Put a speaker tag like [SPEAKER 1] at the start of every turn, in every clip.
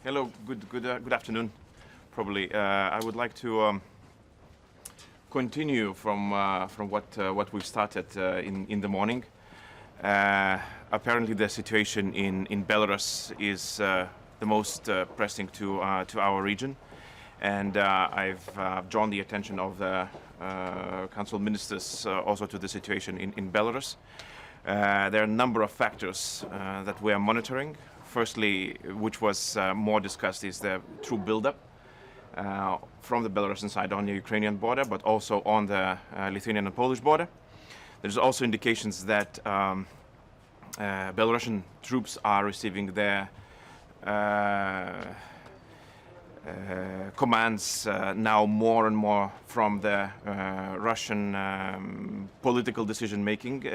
[SPEAKER 1] Hello, good afternoon. Probably, I would like to continue from what we've started in the morning. Apparently, the situation in Belarus is the most pressing to our region, and I've drawn the attention of the Council Ministers also to the situation in Belarus. There are a number of factors that we are monitoring. Firstly, which was more discussed, is the true buildup from the Belarusian side on the Ukrainian border, but also on the Lithuanian and Polish border. There's also indications that Belarusian troops are receiving their commands now more and more from the Russian political decision-making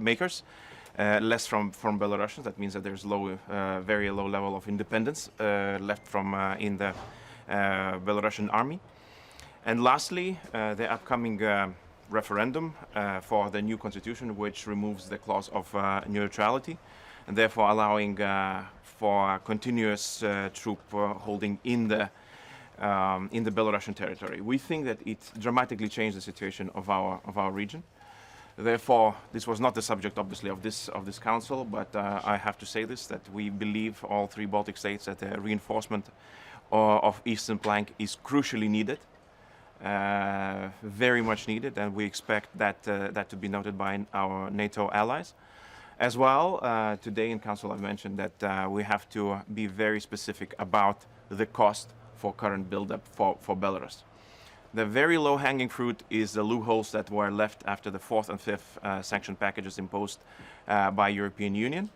[SPEAKER 1] makers, less from Belarusians. That means that there's very low level of independence left from in the Belarusian army. And lastly, the upcoming referendum for the new constitution, which removes the clause of neutrality, and therefore allowing for continuous troop holding in the Belarusian territory. We think that it dramatically changed the situation of our region. Therefore, this was not the subject, obviously, of this council, but I have to say this, that we believe, all three Baltic states, that the reinforcement of eastern flank is crucially needed, very much needed, and we expect that to be noted by our NATO allies. As well, today in Council I've mentioned that we have to be very specific about the cost for current buildup for Belarus. The very low-hanging fruit is the loopholes that were left after the fourth and fifth sanction packages imposed by European Union.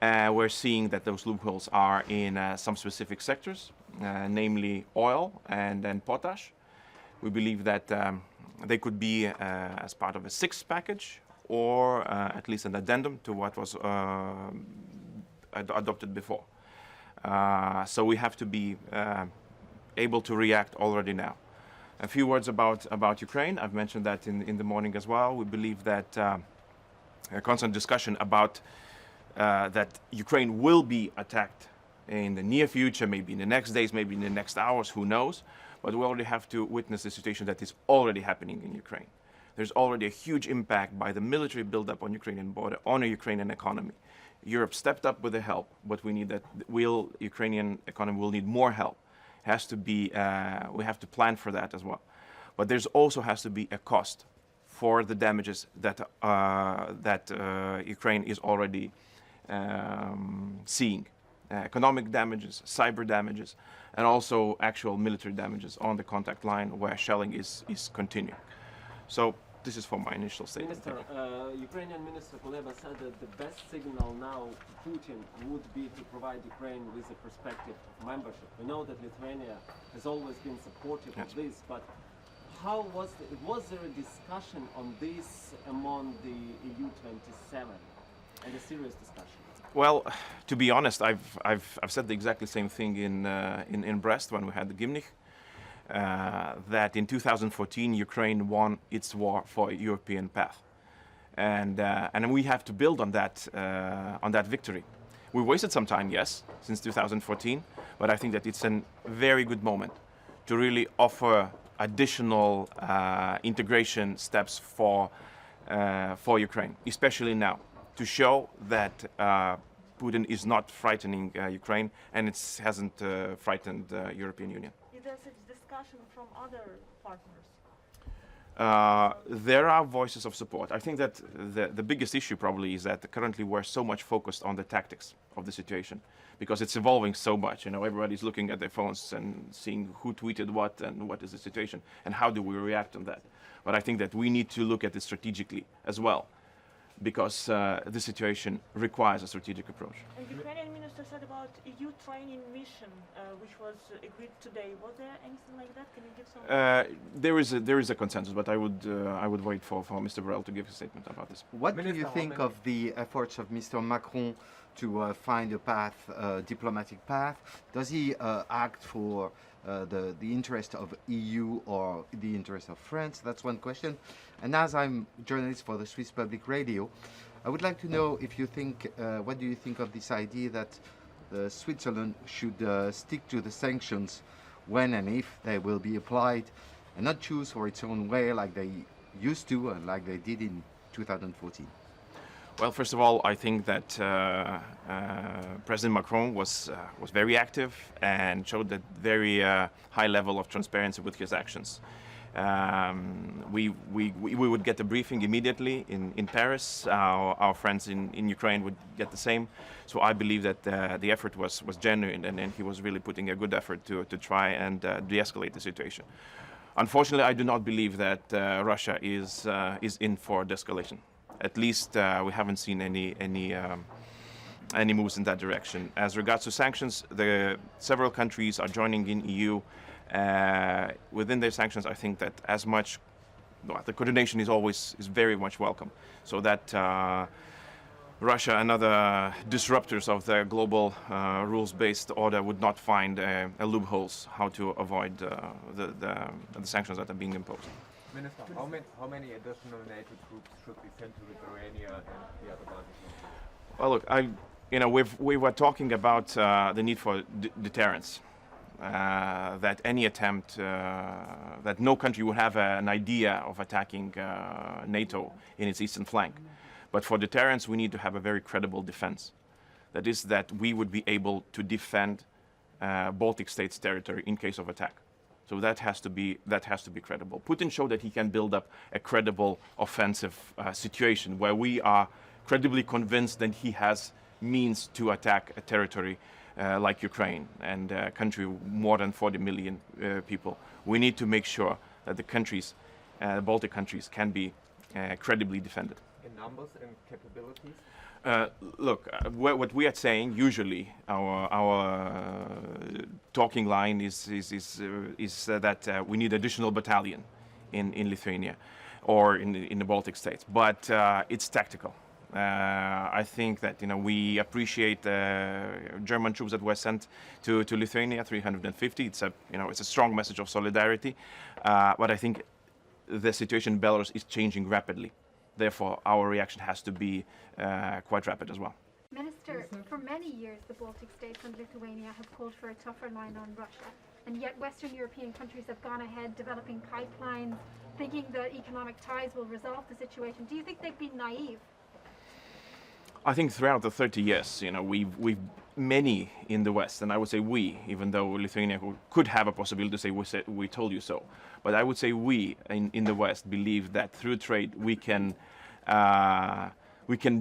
[SPEAKER 1] We're seeing that those loopholes are in some specific sectors, namely oil and potash. We believe that they could be as part of a sixth package, or at least an addendum to what was adopted before. So we have to be able to react already now. A few words about Ukraine. I've mentioned that in the morning as well. We believe that a constant discussion about that Ukraine will be attacked in the near future, maybe in the next days, maybe in the next hours, who knows. But we already have to witness the situation that is already happening in Ukraine. There's already a huge impact by the military buildup on Ukrainian border, on a Ukrainian economy. Europe stepped up with the help, but we need that. Ukrainian economy will need more help. Has to be, we have to plan for that as well. But there's also has to be a cost for the damages that Ukraine is already seeing. Economic damages, cyber damages, and also actual military damages on the contact line where shelling is continuing. So this is for my initial statement.
[SPEAKER 2] Minister, Ukrainian Minister Kuleba said that the best signal now to Putin would be to provide Ukraine with a perspective of membership. We know that Lithuania has always been supportive of this, but how was there a discussion on this among the EU 27, and a serious discussion?
[SPEAKER 1] Well, to be honest, I've said the exactly same thing in Brest when we had the Gimnich. That in 2014 Ukraine won its war for a European path, and we have to build on that victory. We wasted some time, yes, since 2014, but I think that it's a very good moment to really offer additional integration steps for Ukraine, especially now, to show that Putin is not frightening Ukraine, and it hasn't frightened the European Union.
[SPEAKER 3] Is there such discussion from other partners?
[SPEAKER 1] There are voices of support. I think that the biggest issue probably is that currently we're so much focused on the tactics of the situation, because it's evolving so much. You know, everybody's looking at their phones and seeing who tweeted what and what is the situation and how do we react on that. But I think that we need to look at it strategically as well, because the situation requires a strategic approach.
[SPEAKER 3] And the Ukrainian minister said about EU training mission, which was agreed today. Was there anything like that? Can you give some?
[SPEAKER 1] There is a consensus, but I would wait for Mr. Borrell to give a statement about this.
[SPEAKER 4] What do you think of the efforts of Mr. Macron to find a path, diplomatic path? Does he act for the interest of EU or the interest of France? That's one question. And as I'm a journalist for the Swiss Public Radio, I would like to know if you think, what do you think of this idea that Switzerland should stick to the sanctions when and if they will be applied, and not choose for its own way like they used to and like they did in 2014?
[SPEAKER 1] Well, first of all, I think that President Macron was very active and showed a very high level of transparency with his actions. We would get a briefing immediately in Paris. Our friends in Ukraine would get the same. So I believe that the effort was genuine, and he was really putting a good effort to try and de-escalate the situation. Unfortunately, I do not believe that Russia is in for de-escalation. At least we haven't seen any moves in that direction. As regards to sanctions, several countries are joining in EU. Within their sanctions, I think that the coordination is very much welcome. So that Russia and other disruptors of the global rules-based order would not find loopholes how to avoid the sanctions that are being imposed.
[SPEAKER 5] Minister, how many additional NATO troops should be sent to Lithuania and the other Baltic countries?
[SPEAKER 1] Well, look, we were talking about the need for deterrence. That any attempt, that no country would have an idea of attacking NATO in its eastern flank. But for deterrence, we need to have a very credible defense. That is, that we would be able to defend Baltic states' territory in case of attack. So that has to be credible. Putin showed that he can build up a credible offensive situation where we are credibly convinced that he has means to attack a territory like Ukraine and a country with more than 40 million people. We need to make sure that the countries, the Baltic countries, can be credibly defended.
[SPEAKER 5] In numbers and capabilities?
[SPEAKER 1] Look, what we are saying usually, our talking line is that we need additional battalion in Lithuania or in the Baltic states, but it's tactical. I think that we appreciate German troops that were sent to Lithuania, 350. It's a strong message of solidarity, but I think the situation in Belarus is changing rapidly. Therefore, our reaction has to be quite rapid as well.
[SPEAKER 6] Minister, for many years the Baltic states and Lithuania have called for a tougher line on Russia, and yet Western European countries have gone ahead developing pipelines, thinking that economic ties will resolve the situation. Do you think they've been naive?
[SPEAKER 1] I think throughout the 30 years, we've many in the West, and I would say we, even though Lithuania could have a possibility to say we told you so, but I would say we in the West believe that through trade we can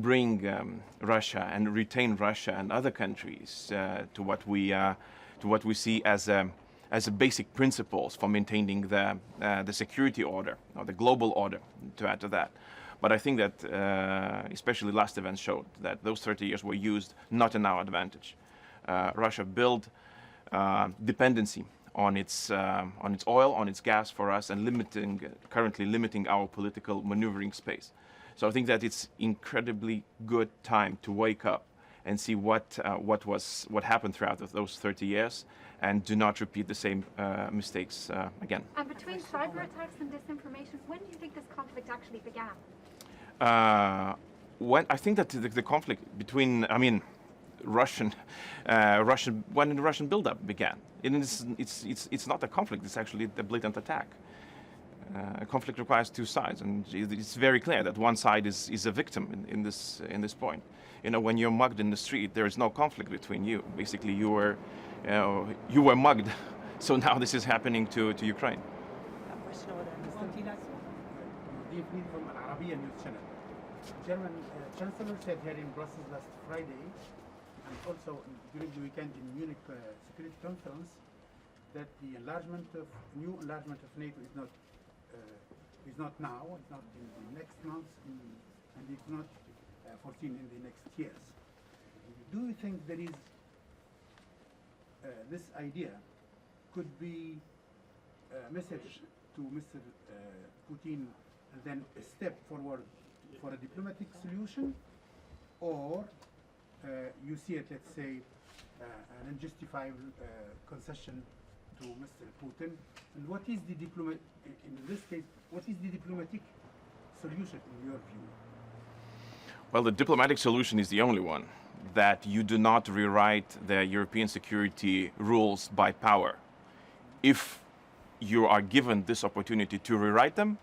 [SPEAKER 1] bring Russia and retain Russia and other countries to what we see as a basic principles for maintaining the security order or the global order. To add to that. But I think that especially last events showed that those 30 years were used not in our advantage. Russia built dependency on its oil, on its gas for us, and currently limiting our political maneuvering space. So I think that it's incredibly good time to wake up and see what happened throughout those 30 years, and do not repeat the same mistakes again.
[SPEAKER 6] And between cyber attacks and disinformation, when do you think this conflict actually began?
[SPEAKER 1] When I think that the conflict between, when the Russian buildup began. It's not a conflict. It's actually a blatant attack. A conflict requires two sides, and it's very clear that one side is a victim in this point. When you're mugged in the street, there is no conflict between you. Basically, you were mugged. So now this is happening to Ukraine.
[SPEAKER 7] From Arabian News Channel. German Chancellor said here in Brussels last Friday, and also during the weekend in Munich Security Conference, that the new enlargement of NATO is not now, it's not in the next months, and it's not foreseen in the next years. Do you think there is this idea could be a message to Mr. Putin, and then a step forward for a diplomatic solution, or you see it, let's say, an unjustifiable concession to Mr. Putin? And what is the in this case, what is the diplomatic solution in your view?
[SPEAKER 1] Well, the diplomatic solution is the only one. that you do not rewrite the European security rules by power. If you are given this opportunity to rewrite them,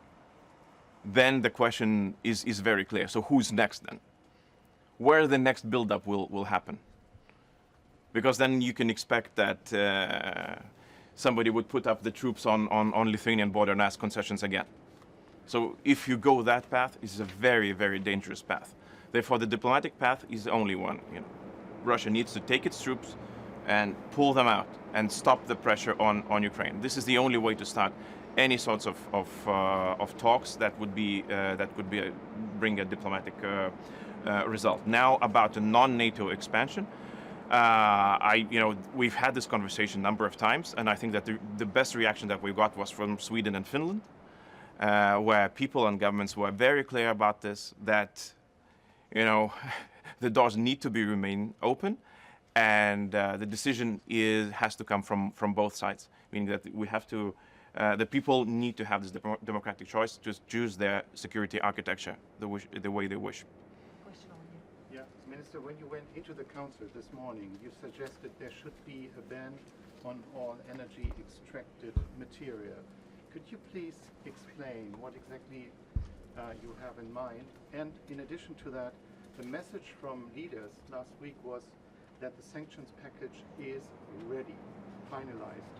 [SPEAKER 1] then the question is very clear. So who's next then? Where the next build-up will happen? Because then you can expect that somebody would put up the troops on Lithuanian border and ask concessions again. So if you go that path, it's a very, very dangerous path. Therefore, the diplomatic path is the only one. Russia needs to take its troops and pull them out and stop the pressure on Ukraine. This is the only way to start any sorts of talks that would bring a diplomatic result. Now about the non-NATO expansion, we've had this conversation a number of times, and I think that the best reaction that we got was from Sweden and Finland, where people and governments were very clear about this, that the doors need to remain open, and the decision has to come from both sides, meaning that we have to, the people need to have this democratic choice to choose their security architecture the way they wish.
[SPEAKER 3] Question on you.
[SPEAKER 8] Yeah, Minister, when you went into the council this morning, you suggested there should be a ban on all energy extracted material. Could you please explain what exactly you have in mind? And in addition to that, the message from leaders last week was that the sanctions package is ready, finalized.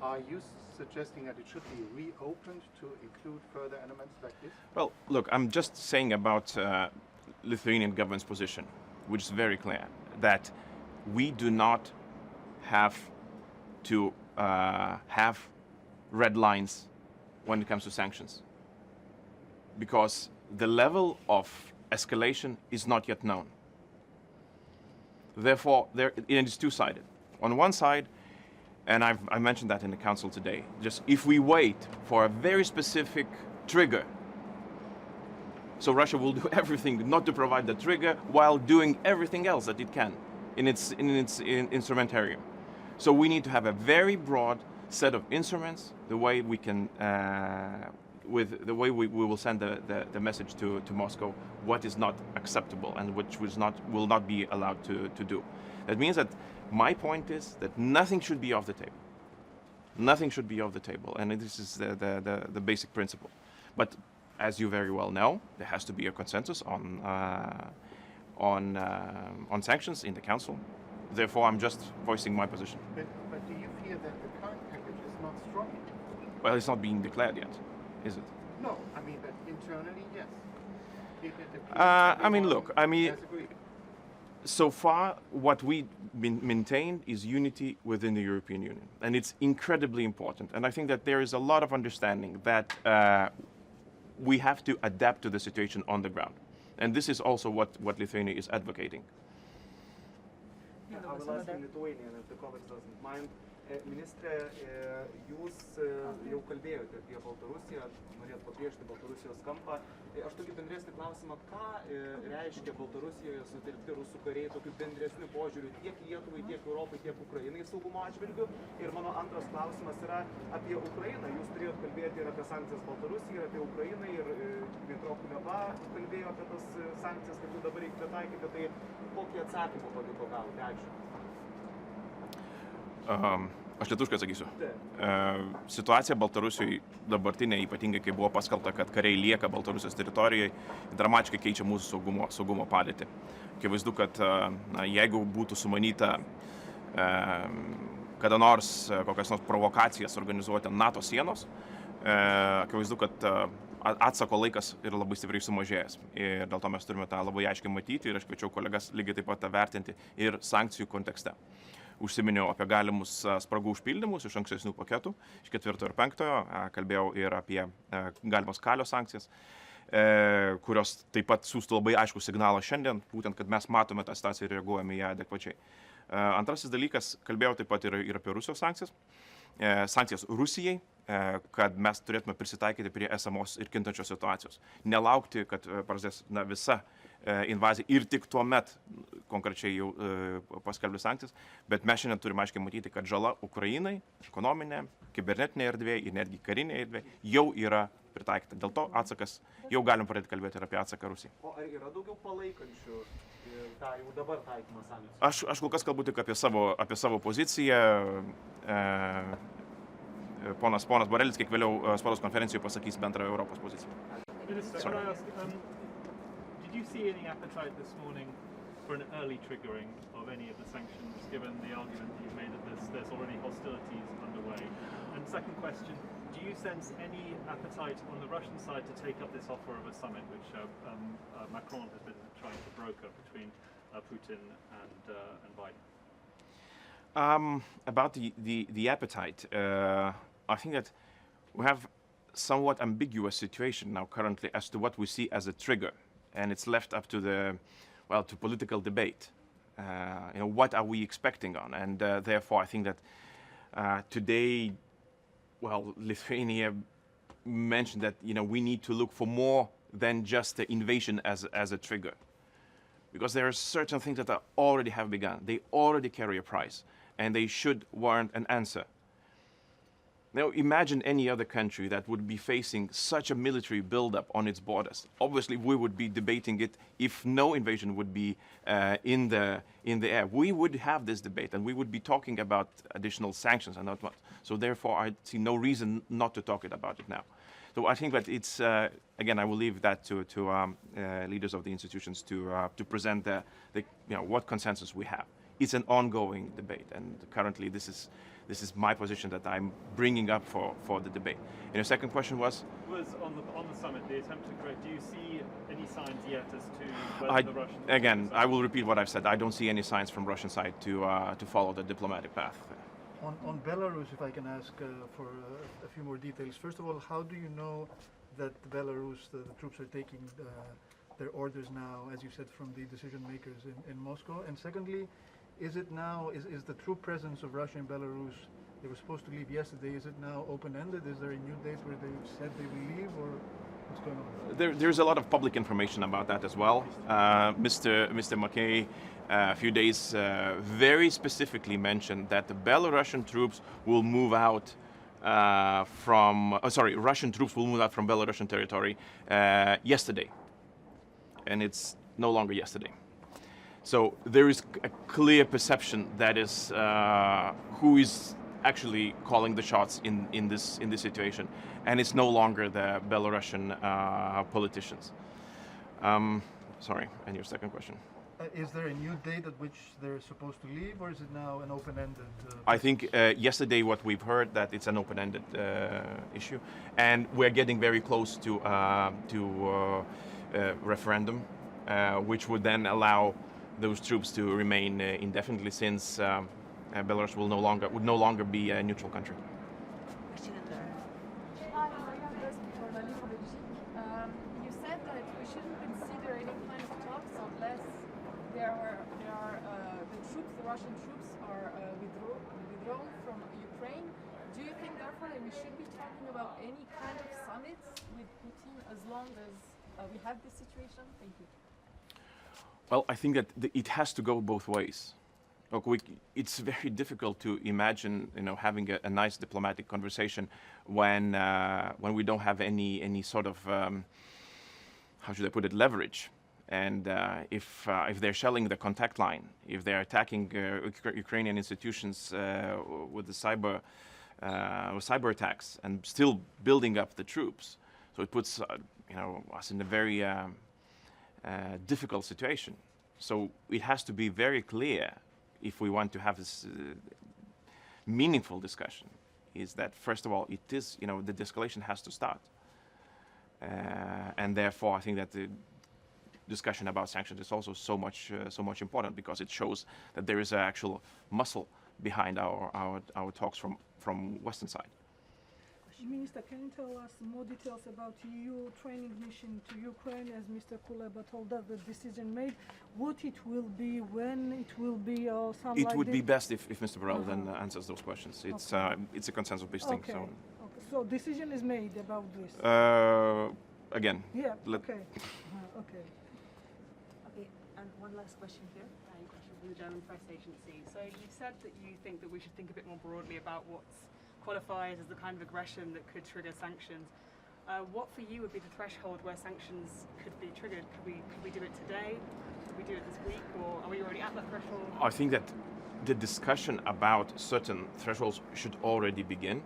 [SPEAKER 8] Are you suggesting that it should be reopened to include further elements like this?
[SPEAKER 1] Well, look, I'm just saying about Lithuanian government's position, which is very clear, that we do not have to have red lines when it comes to sanctions, because the level of escalation is not yet known. Therefore, it is two-sided. On one side, and I mentioned that in the council today, just if we wait for a very specific trigger, so Russia will do everything not to provide the trigger while doing everything else that it can in its instrumentarium. So we need to have a very broad set of instruments, the way we can, with the way we will send the message to Moscow, what is not acceptable and which will not be allowed to do. That means that my point is that nothing should be off the table. Nothing should be off the table, and this is the basic principle. But as you very well know, there has to be a consensus on sanctions in the council. Therefore, I'm just voicing my position.
[SPEAKER 8] But do you fear that the current package is not strong enough?
[SPEAKER 1] Well, it's not being declared yet, is it?
[SPEAKER 8] No, I mean, but internally, yes.
[SPEAKER 1] I mean, look, so far what we maintained is unity within the European Union, and it's incredibly important. And I think that there is a lot of understanding that we have to adapt to the situation on the ground. And this is also what Lithuania is advocating.
[SPEAKER 9] I will ask in Lithuanian if the colleagues doesn't mind. Ministre, jūs jau kalbėjote apie Baltarusiją, norėt pabrėžti Baltarusijos kampą. Aš tokį bendresnį klausimą, ką reiškia Baltarusijoje sutelkti rusų kariai tokiu bendresniu požiūriu tiek Lietuvai, tiek Europai, tiek Ukrainai saugumo atžvilgiu. Ir mano antras klausimas yra apie Ukrainą. Jūs turėjot kalbėti ir apie sankcijas Baltarusijai, ir apie Ukrainą, ir Dmitro Kuleba kalbėjo apie tas sankcijas, kad jų dabar reikia taikyti. Tai kokį atsakymą pavyko gauti? Ačiū.
[SPEAKER 1] Aš lietuviškai atsakysiu. Situacija Baltarusijoje dabartinė, ypatingai kai buvo paskelbta, kad kariai lieka Baltarusijos teritorijoje, dramatiškai keičia mūsų saugumo padėtį. Akivaizdu, kad jeigu būtų sumanyta kada nors kokias nors provokacijas organizuoti NATO sienos, akivaizdu, kad atsako laikas yra labai stipriai sumažėjęs. Ir dėl to mes turime tą labai aiškiai matyti ir aš kviečiau kolegas lygiai taip pat tą vertinti ir sankcijų kontekste. Užsiminiau apie galimus spragų užpildymus iš ankstesnių paketų, iš 4 ir 5, kalbėjau ir apie galimos kalio sankcijas, kurios taip pat siūstų labai aiškų signalą šiandien, būtent, kad mes matome tą situaciją ir reaguojame ją adekvačiai. Antrasis dalykas, kalbėjau taip pat ir apie Rusijos sankcijas Rusijai, kad mes turėtume prisitaikyti prie esamos ir kintančios situacijos. Nelaukti, kad prasidės visa invazija ir tik tuo met konkrečiai jau paskelbti sankcijas, bet mes šiandien turime aiškiai matyti, kad žala Ukrainai, ekonominė, kibernetinė erdvė ir netgi karinė erdvė jau yra pritaikyta. Dėl to atsakas, jau galim pradėti kalbėti ir apie atsaką Rusijai.
[SPEAKER 9] O ar yra daugiau palaikančių tą jau dabar taikymą sankcijų?
[SPEAKER 1] Aš kol kas kalbu tik apie savo poziciją. Ponas Borelis kiek vėliau spaudos konferencijoje pasakys bendrą Europos poziciją.
[SPEAKER 10] Minister, can I ask, did you see any appetite this morning for an early triggering of any of the sanctions, given the argument that you've made that there's already hostilities underway? And second question, do you sense any appetite on the Russian side to take up this offer of a summit, which Macron has been trying to broker between Putin and Biden?
[SPEAKER 1] About the appetite, I think that we have somewhat ambiguous situation now currently as to what we see as a trigger, and it's left up to to political debate. What are we expecting on? And therefore, I think that today, Lithuania mentioned that we need to look for more than just the invasion as a trigger, because there are certain things that already have begun. They already carry a price, and they should warrant an answer. Now, imagine any other country that would be facing such a military buildup on its borders. Obviously, we would be debating it if no invasion would be in the air. We would have this debate, and we would be talking about additional sanctions and not what. So therefore, I see no reason not to talk about it now. So I think that it's again, I will leave that to leaders of the institutions to present what consensus we have. It's an ongoing debate, and currently this is my position that I'm bringing up for the debate. And your second question was
[SPEAKER 10] on the summit, the attempt to correct. Do you see any signs yet as to whether the Russians?
[SPEAKER 1] Again, I will repeat what I've said. I don't see any signs from Russian side to follow the diplomatic path.
[SPEAKER 11] On Belarus, if I can ask for a few more details. First of all, how do you know that Belarus, the troops are taking their orders now, as you said, from the decision makers in Moscow? And secondly, is the troop presence of Russia in Belarus, they were supposed to leave yesterday, is it now open-ended? Is there a new date where they said they will leave, or what's going on?
[SPEAKER 1] There's a lot of public information about that as well. Mr. McKay, a few days very specifically mentioned that the Belarusian troops will move out Russian troops will move out from Belarusian territory yesterday, and it's no longer yesterday. So there is a clear perception that is who is actually calling the shots in this situation, and it's no longer the Belarusian politicians. Sorry, and your second question?
[SPEAKER 11] Is there a new date at which they're supposed to leave, or is it now an open-ended?
[SPEAKER 1] I think yesterday what we've heard that it's an open-ended issue, and we're getting very close to referendum, which would then allow those troops to remain indefinitely, since Belarus would no longer be a neutral country.
[SPEAKER 12] You said that we shouldn't consider any kind of talks unless the Russian troops are withdrawn from Ukraine. Do you think, therefore, that we should be talking about any kind of summits with Putin as long as we have this situation? Thank you.
[SPEAKER 1] Well, I think that it has to go both ways. Look, it's very difficult to imagine, having a nice diplomatic conversation when we don't have any sort of how should I put it, leverage. And if they're shelling the contact line, if they're attacking Ukrainian institutions with the cyber attacks, and still building up the troops, so it puts us in a very difficult situation. So it has to be very clear, if we want to have this meaningful discussion, is that first of all, it is the de-escalation has to start, and therefore I think that the discussion about sanctions is also so much important, because it shows that there is an actual muscle behind our talks from Western side.
[SPEAKER 13] Minister, can you tell us more details about EU training mission to Ukraine, as Mr. Kuleba told us the decision made, what it will be, when it will be, or something like that?
[SPEAKER 1] It would be best if Mr. Borrell then answers those questions. It's a consensus-based thing.
[SPEAKER 13] Okay. So decision is made about this?
[SPEAKER 1] Again.
[SPEAKER 13] Yeah, okay. Okay.
[SPEAKER 14] Okay, and one last question here. A question from the German press agency. So you said that you think that we should think a bit more broadly about what qualifies as the kind of aggression that could trigger sanctions. what for you would be the threshold where sanctions could be triggered? Could we do it today? Could we do it this week? Or are we already at that threshold?
[SPEAKER 1] I think that the discussion about certain thresholds should already begin.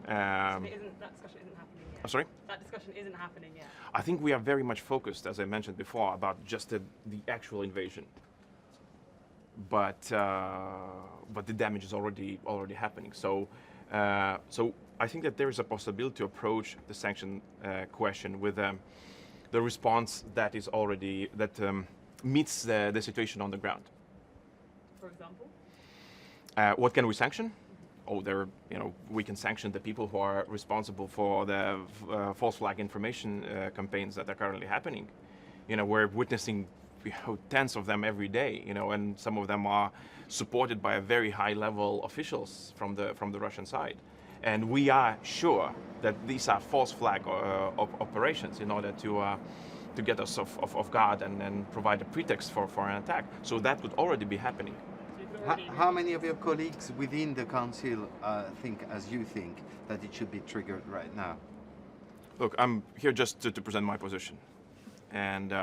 [SPEAKER 14] That discussion isn't happening yet.
[SPEAKER 1] Sorry?
[SPEAKER 14] That discussion isn't happening yet.
[SPEAKER 1] I think we are very much focused, as I mentioned before, about just the actual invasion. But the damage is already happening. So I think that there is a possibility to approach the sanction question with the response that is already meets the situation on the ground.
[SPEAKER 14] For example?
[SPEAKER 1] What can we sanction? Oh, we can sanction the people who are responsible for the false flag information campaigns that are currently happening. We're witnessing tens of them every day, and some of them are supported by a very high-level officials from the Russian side. And we are sure that these are false flag operations in order to get us off guard and provide a pretext for an attack. So that would already be happening.
[SPEAKER 4] How many of your colleagues within the council think, as you think, that it should be triggered right now?
[SPEAKER 1] Look, I'm here just to present my position. And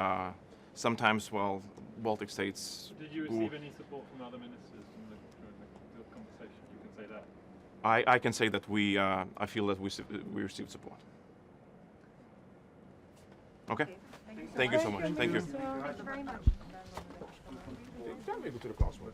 [SPEAKER 1] sometimes, Baltic states...
[SPEAKER 10] Did you receive any support from other ministers from the conversation? You can say that.
[SPEAKER 1] I can say that I feel that we received support. Okay? Thank you so much. Thank you.
[SPEAKER 6] Thank you very much.
[SPEAKER 1] Can we go to the classroom?